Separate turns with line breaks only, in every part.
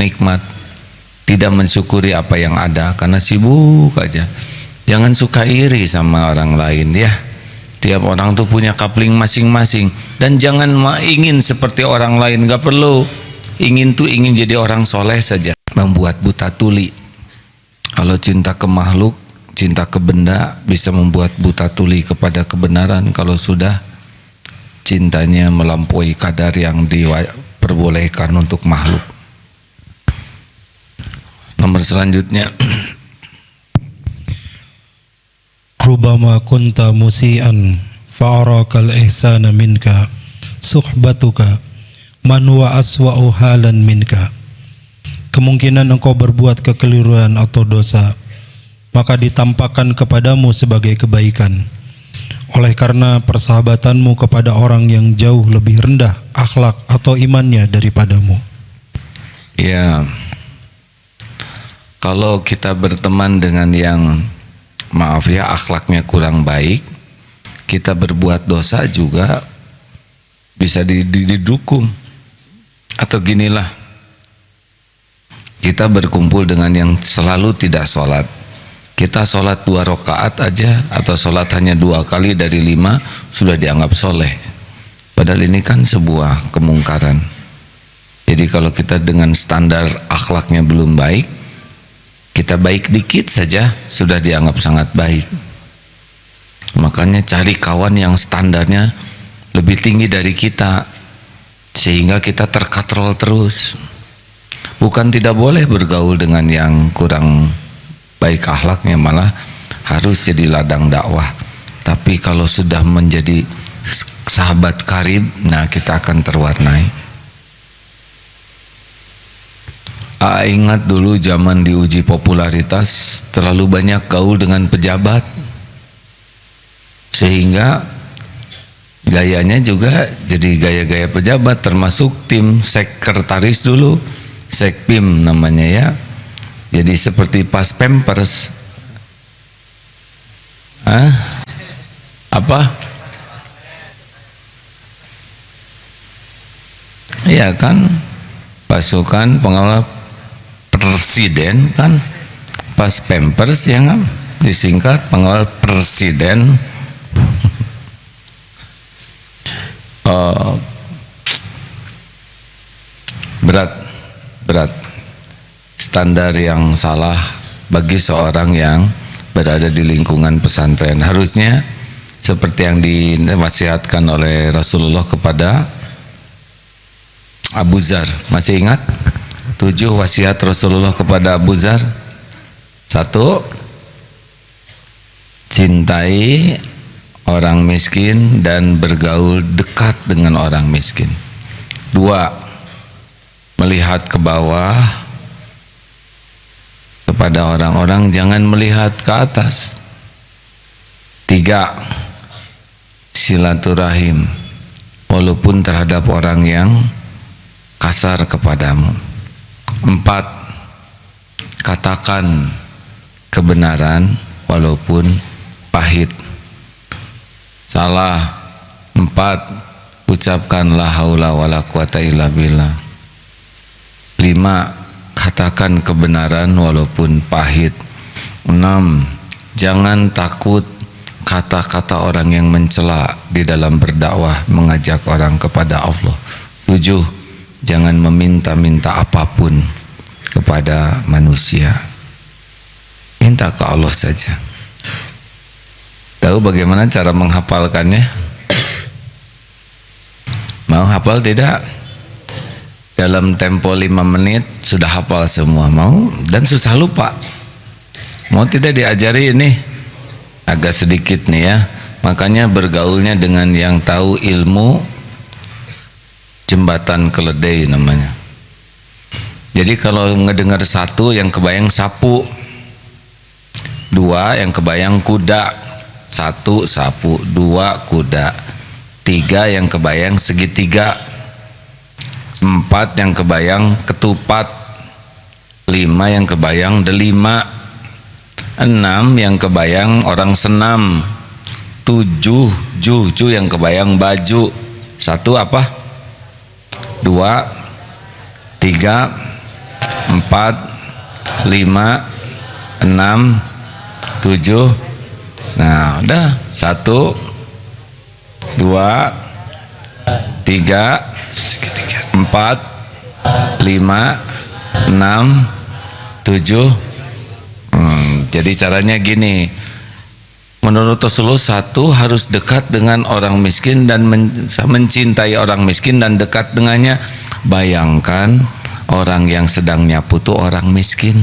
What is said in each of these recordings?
nikmat, tidak mensyukuri apa yang ada karena sibuk aja. Jangan suka iri sama orang lain ya. Tiap orang tuh punya kapling masing-masing, dan jangan ingin seperti orang lain, nggak perlu. Ingin jadi orang soleh saja. Membuat buta tuli. Kalau cinta ke makhluk, cinta ke benda bisa membuat buta tuli kepada kebenaran. Kalau sudah cintanya melampaui kadar yang diperbolehkan untuk makhluk. Nomor selanjutnya,
Rubama kunta musian fa'arakal ihsana minka suhbatuka man wa aswa'u halan minka. Kemungkinan engkau berbuat kekeliruan atau dosa, maka ditampakkan kepadamu sebagai kebaikan. Oleh karena persahabatanmu kepada orang yang jauh lebih rendah akhlak atau imannya daripadamu.
Ya, kalau kita berteman dengan yang maaf ya akhlaknya kurang baik, kita berbuat dosa juga bisa didukung. Atau ginilah, kita berkumpul dengan yang selalu tidak sholat. Kita sholat 2 rakaat aja atau sholat hanya 2 kali dari 5 sudah dianggap soleh. Padahal ini kan sebuah kemungkaran. Jadi kalau kita dengan standar akhlaknya belum baik, kita baik dikit saja sudah dianggap sangat baik. Makanya cari kawan yang standarnya lebih tinggi dari kita, sehingga kita terkatrol terus. Bukan tidak boleh bergaul dengan yang kurang baik akhlaknya, malah harus jadi ladang dakwah. Tapi kalau sudah menjadi sahabat karib, nah kita akan terwarnai. Ingat dulu zaman diuji popularitas, terlalu banyak gaul dengan pejabat, sehingga gayanya juga jadi gaya-gaya pejabat, termasuk tim sekretaris dulu, sekpim namanya ya. Jadi seperti pas pampers. Apa? Iya kan, pasukan pengawal presiden kan, pas pampers ya kan, disingkat pengawal presiden. berat standar yang salah bagi seorang yang berada di lingkungan pesantren. Harusnya seperti yang diwasiatkan oleh Rasulullah kepada Abu Dzar. Masih ingat 7 wasiat Rasulullah kepada Abu Dzar? 1, cintai orang miskin dan bergaul dekat dengan orang miskin. 2, melihat ke bawah kepada orang-orang, jangan melihat ke atas. 3, silaturahim walaupun terhadap orang yang kasar kepadamu. 4, katakan kebenaran walaupun pahit. Salah. 4, ucapkan la haula wala quwata illa billah. 5, katakan kebenaran walaupun pahit. 6, jangan takut kata-kata orang yang mencela di dalam berdakwah mengajak orang kepada Allah. 7, jangan meminta-minta apapun kepada manusia. Minta ke Allah saja. Tahu bagaimana cara menghafalkannya? Mau hafal tidak? Dalam tempo 5 menit sudah hafal semua. Mau? Dan susah lupa. Mau tidak diajari ini? Agak sedikit nih ya. Makanya bergaulnya dengan yang tahu ilmu jembatan keledai namanya. Jadi kalau ngedengar 1 yang kebayang sapu, 2 yang kebayang kuda, 1 sapu, 2 kuda, 3 yang kebayang segitiga, 4 yang kebayang ketupat, 5 yang kebayang delima, 6 yang kebayang orang senam, 7 juju yang kebayang baju. 1 apa? 2, 3, 4, 5, 6, 7. Nah, udah 1, 2, 3, 4, 5, 6, 7. Jadi caranya gini. Menurut Rasulullah, satu harus dekat dengan orang miskin dan mencintai orang miskin dan dekat dengannya. Bayangkan orang yang sedang nyapu tuh orang miskin.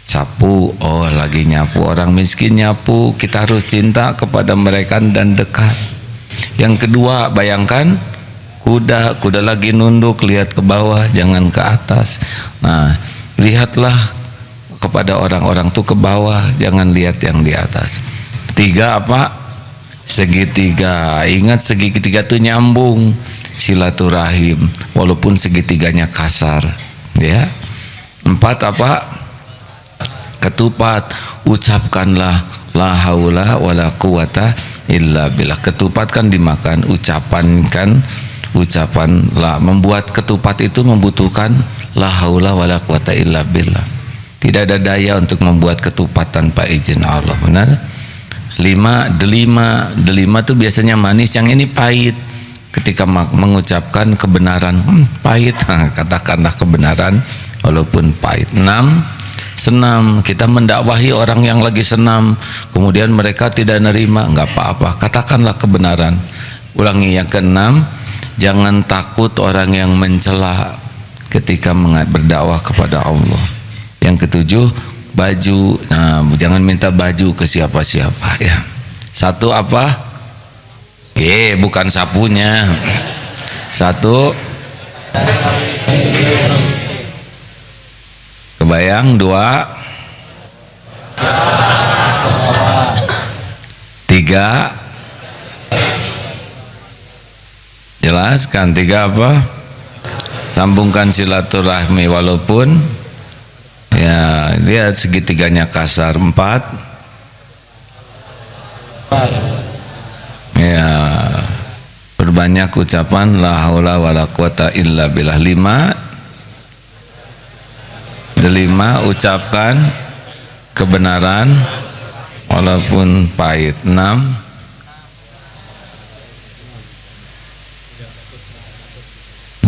Sapu, oh lagi nyapu, orang miskin nyapu, kita harus cinta kepada mereka dan dekat. Yang kedua, bayangkan kuda lagi nunduk, lihat ke bawah, jangan ke atas. Nah, lihatlah kepada orang-orang tuh ke bawah, jangan lihat yang di atas. 3 apa? Segitiga. Ingat segitiga tuh nyambung, silaturahim, walaupun segitiganya kasar, ya. 4 apa? Ketupat. Ucapkanlah la haula wala quwata illa billah. Ketupat kan dimakan, ucapan la. Membuat ketupat itu membutuhkan la haula wala quwata illa billah. Tidak ada daya untuk membuat ketupat tanpa izin Allah, benar? 5, delima itu biasanya manis, yang ini pahit. Ketika mengucapkan kebenaran, pahit, katakanlah kebenaran walaupun pahit. 6, senam. Kita mendakwahi orang yang lagi senam, kemudian mereka tidak nerima, nggak apa-apa, katakanlah kebenaran. Ulangi. Yang ke-6, jangan takut orang yang mencela ketika berdakwah kepada Allah. Yang ke-7, baju. Nah, jangan minta baju ke siapa-siapa, ya. 1 apa? Bukan sapunya. 1, kebayang. 2, 3, jelaskan. 3 apa? Sambungkan silaturahmi walaupun, ya, lihat segitiganya kasar. 4, ya, berbanyak ucapan la haula wala quwata illa billah. 5, ucapkan kebenaran walaupun pahit. 6,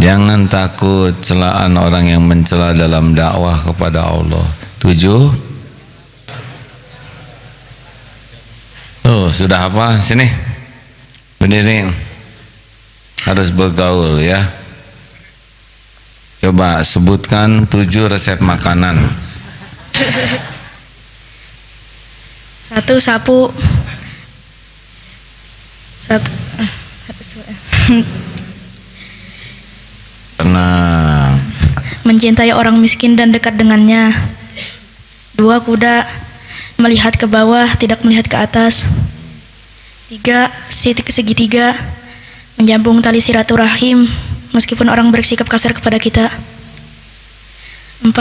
jangan takut celaan orang yang mencela dalam dakwah kepada Allah. 7, sudah apa? Sini, berdiri, harus bergaul, ya. Coba sebutkan 7 resep makanan.
1, sapu. 1,
tenang,
mencintai orang miskin dan dekat dengannya. 2, kuda, melihat ke bawah, tidak melihat ke atas. 3, segitiga, menyambung tali silaturahim meskipun orang bersikap kasar kepada kita. 4,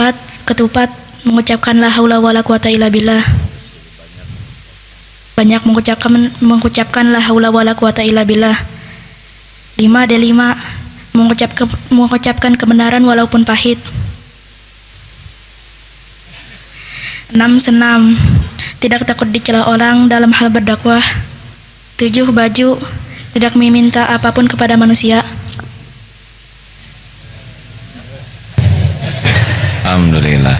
ketupat, mengucapkan la haula wala quwata illa billah. Banyak mengucapkan la haula wala quwata illa billah. 5, delima, mengucapkan kebenaran walaupun pahit. 6, senam, tidak takut dicela orang dalam hal berdakwah. 7, baju, tidak meminta apapun kepada manusia.
Alhamdulillah.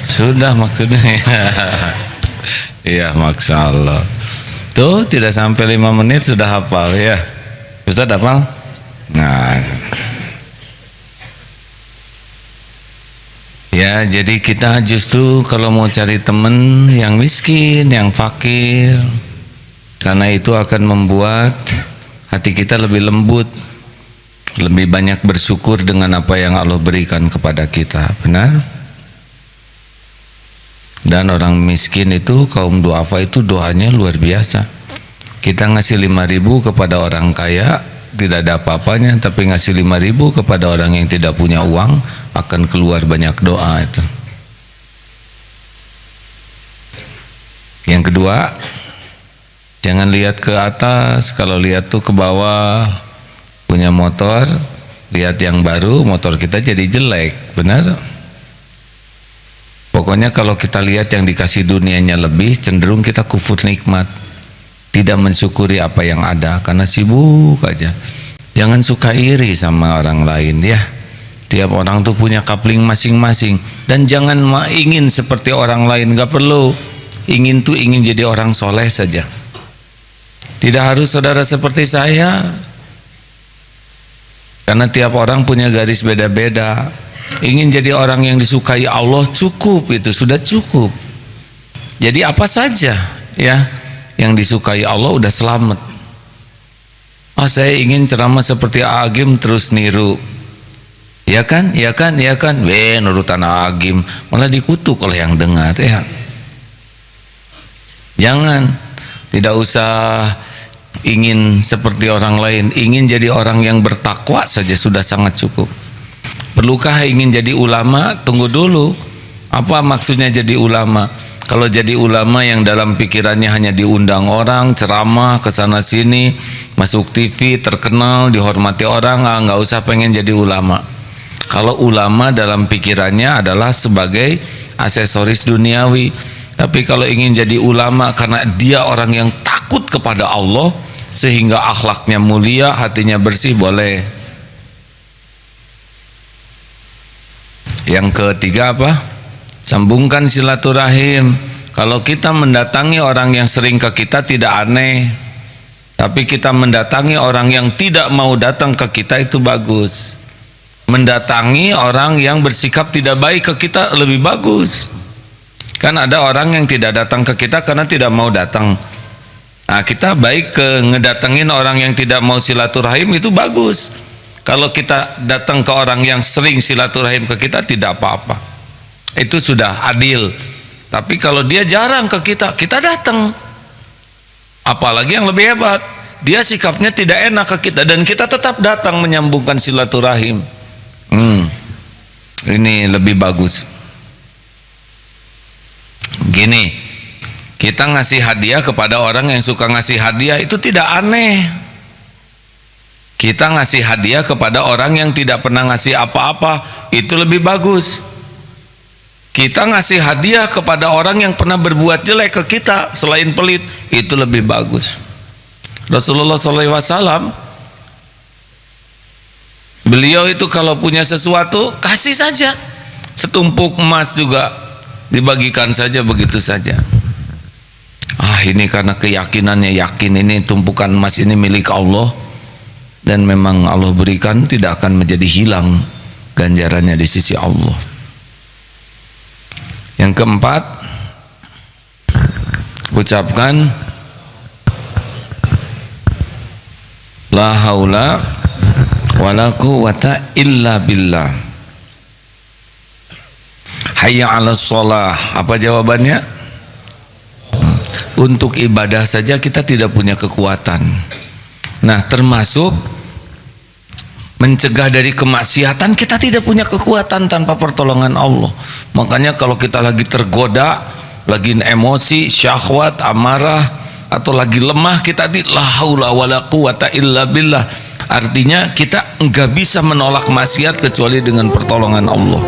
Sudah maksudnya. Iya, Masya Allah. Tuh, tidak sampai 5 menit sudah hafal, ya. Ustaz hafal? Nah, ya, jadi kita justru kalau mau cari teman yang miskin, yang fakir, karena itu akan membuat hati kita lebih lembut, lebih banyak bersyukur dengan apa yang Allah berikan kepada kita, benar? Dan orang miskin itu, kaum duafa itu doanya luar biasa. Kita ngasih 5.000 kepada orang kaya, tidak ada apa-apanya, tapi ngasih 5.000 kepada orang yang tidak punya uang, akan keluar banyak doa itu. Yang kedua, jangan lihat ke atas. Kalau lihat tuh ke bawah, punya motor, lihat yang baru motor kita jadi jelek, benar? Pokoknya kalau kita lihat yang dikasih dunianya lebih, cenderung kita kufur nikmat, tidak mensyukuri apa yang ada karena sibuk aja. Jangan suka iri sama orang lain ya. Tiap orang tuh punya kapling masing-masing, dan jangan ingin seperti orang lain, gak perlu. Ingin tuh ingin jadi orang soleh saja. Tidak harus saudara seperti saya, karena tiap orang punya garis beda-beda. Ingin jadi orang yang disukai Allah, cukup, itu sudah cukup. Jadi apa saja ya yang disukai Allah udah selamat. Oh, saya ingin ceramah seperti Agim, terus niru. Ya kan, ya kan, ya kan. Nurutan Agim, malah dikutuk oleh yang dengar ya. Jangan, tidak usah ingin seperti orang lain, ingin jadi orang yang bertakwa saja sudah sangat cukup. Perlukah ingin jadi ulama? Tunggu dulu, apa maksudnya jadi ulama? Kalau jadi ulama yang dalam pikirannya hanya diundang orang, ceramah kesana sini, masuk TV, terkenal, dihormati orang, nggak usah pengen jadi ulama. Kalau ulama dalam pikirannya adalah sebagai aksesoris duniawi. Tapi kalau ingin jadi ulama karena dia orang yang takut kepada Allah, sehingga akhlaknya mulia, hatinya bersih, boleh. Yang ketiga apa? Sambungkan silaturahim. Kalau kita mendatangi orang yang sering ke kita tidak aneh, tapi kita mendatangi orang yang tidak mau datang ke kita itu bagus. Mendatangi orang yang bersikap tidak baik ke kita lebih bagus. Kan ada orang yang tidak datang ke kita karena tidak mau datang. Nah, kita baik ke ngedatengin orang yang tidak mau silaturahim, itu bagus. Kalau kita datang ke orang yang sering silaturahim ke kita, tidak apa-apa, itu sudah adil. Tapi kalau dia jarang ke kita, kita datang. Apalagi yang lebih hebat, dia sikapnya tidak enak ke kita dan kita tetap datang menyambungkan silaturahim. Ini lebih bagus. Gini, kita ngasih hadiah kepada orang yang suka ngasih hadiah, itu tidak aneh. Kita ngasih hadiah kepada orang yang tidak pernah ngasih apa-apa, itu lebih bagus. Kita ngasih hadiah kepada orang yang pernah berbuat jelek ke kita selain pelit, itu lebih bagus. Rasulullah SAW, beliau itu kalau punya sesuatu kasih saja. Setumpuk emas juga dibagikan saja begitu saja. Ini karena keyakinannya, yakin ini tumpukan emas ini milik Allah, dan memang Allah berikan, tidak akan menjadi hilang ganjarannya di sisi Allah. Yang keempat, ucapkan la haula wala quwata illa billah. Hayya 'alas shalah. Apa jawabannya? Untuk ibadah saja kita tidak punya kekuatan. Nah, termasuk mencegah dari kemaksiatan, kita tidak punya kekuatan tanpa pertolongan Allah. Makanya kalau kita lagi tergoda, lagi emosi, syahwat, amarah, atau lagi lemah, kita la haula wala quwata illa billah. Artinya kita enggak bisa menolak maksiat kecuali dengan pertolongan Allah.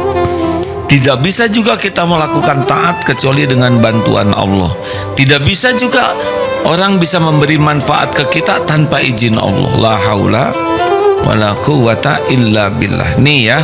Tidak bisa juga kita melakukan taat kecuali dengan bantuan Allah. Tidak bisa juga orang bisa memberi manfaat ke kita tanpa izin Allah. La haula wala quwata illa billah. Nih ya,